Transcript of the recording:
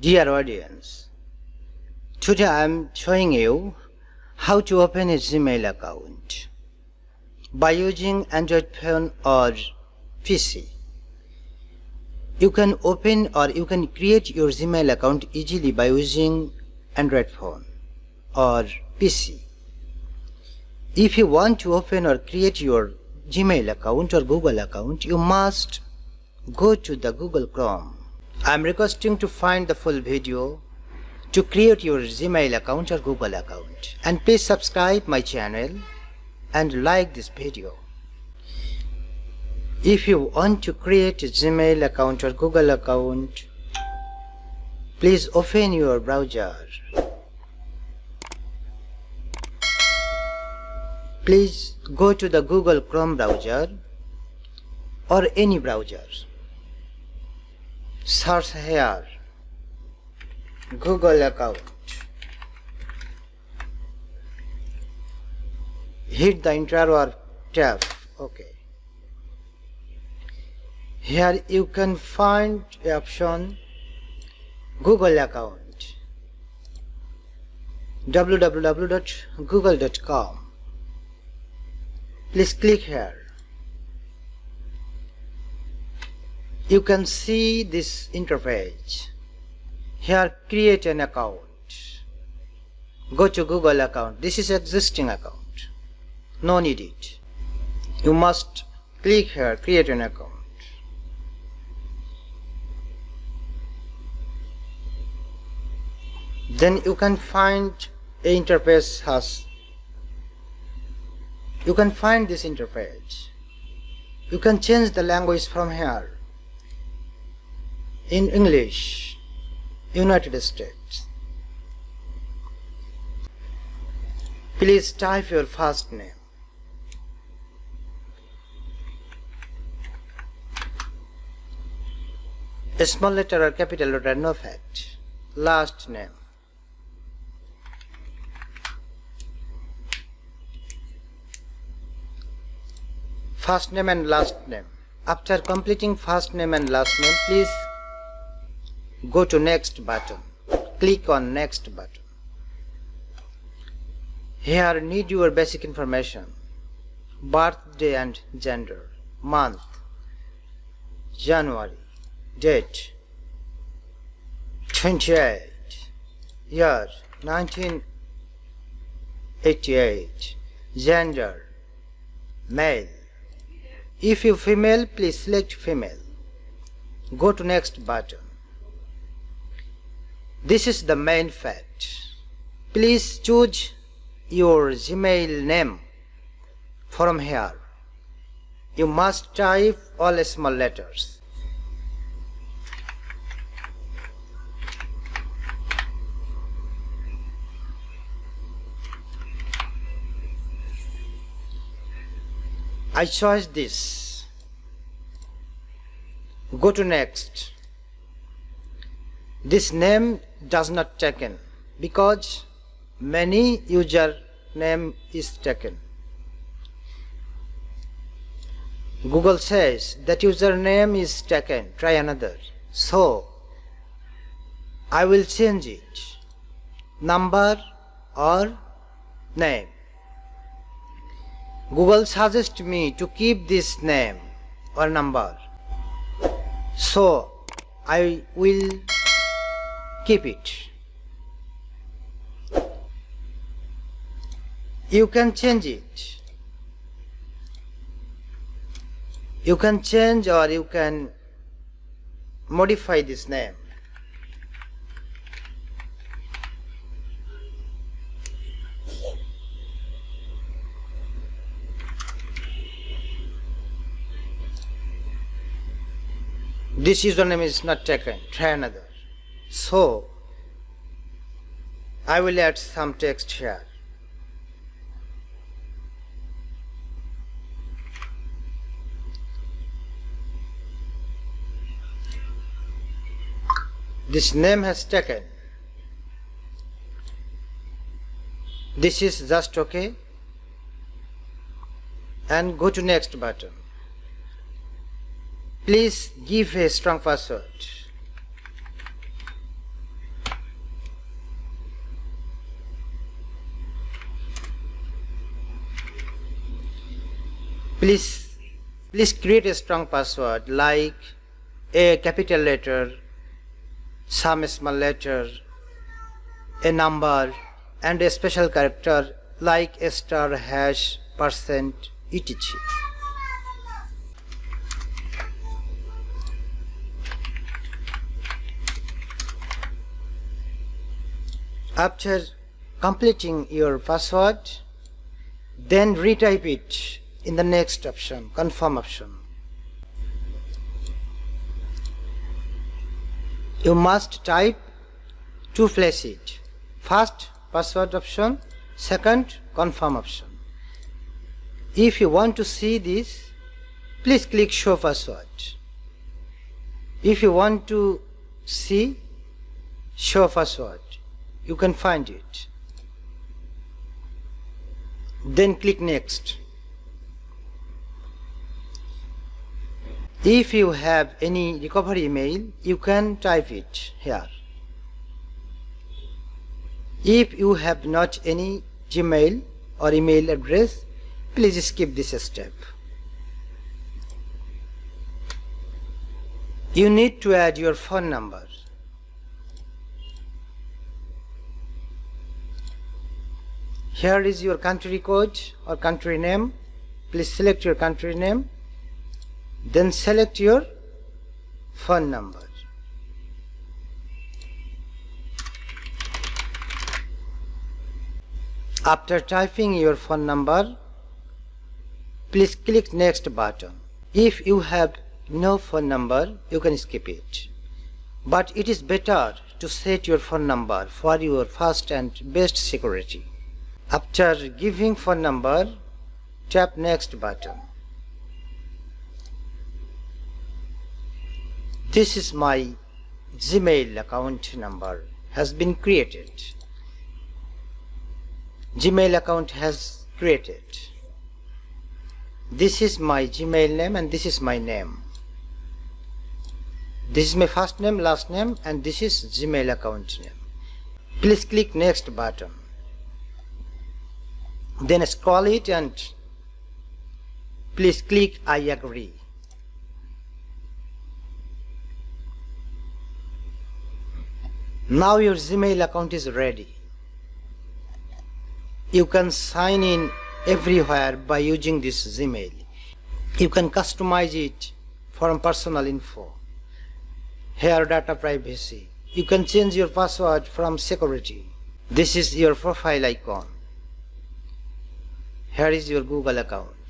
Dear audience, today I am showing you how to open a Gmail account by using Android phone or PC. You can open or you can create your Gmail account easily by using Android phone or PC. If you want to open or create your Gmail account or Google account, you must go to the Google Chrome. I am requesting to find the full video to create your Gmail account or Google account, and please subscribe my channel and like this video. If you want to create a Gmail account or Google account, please open your browser. Please go to the Google Chrome browser or any browser. Search here Google account. Hit the enter or tab. Okay. Here you can find the option Google account, www.google.com. Please click here. You can see this interface. Here, create an account. Go to Google account. This is existing account. No need it. You must click here, create an account. Then you can find a interface has. You can find this interface. You can change the language from here. In English, United States. Please type your first name. A small letter or capital letter, no fact. Last name. First name and last name. After completing first name and last name, please go to next button. Click on next button. Here need your basic information. Birthday and gender. Month. January. Date. 28. Year. 1988. Gender. Male. If you female, please select female. Go to next button. This is the main fact. Please choose your Gmail name from here. You must type all small letters. I choose this. Go to next. This name does not taken because many user name is taken. Google says that username is taken, try another. So I will change it. Number or name. Google suggests me to keep this name or number. So I will keep it. You can change it. You can change or you can modify this name. This username is not taken, try another. So I will add some text here. This name has taken. This is just okay. And go to next button. Please give a strong password. Please create a strong password like a capital letter, some small letter, a number, and a special character like a star, hash, %, etc. After completing your password, then retype it in the next option, confirm option. You must type two places. First, password option, second, confirm option. If you want to see this, please click show password. If you want to see show password, you can find it. Then click next. If you have any recovery email, you can type it here. If you have not any Gmail or email address, please skip this step. You need to add your phone number. Here is your country code or country name. Please select your country name. Then select your phone number. After typing your phone number, please click next button. If you have no phone number, you can skip it. But it is better to set your phone number for your first and best security. After giving phone number, tap next button. This is my Gmail account number has been created. Gmail account has created. This is my Gmail name and this is my name. This is my first name, last name, and this is Gmail account name. Please click next button. Then scroll it and please click I agree. Now your Gmail account is ready. You can sign in everywhere by using this Gmail. You can customize it from personal info. Here data privacy. You can change your password from security. This is your profile icon. Here is your Google account.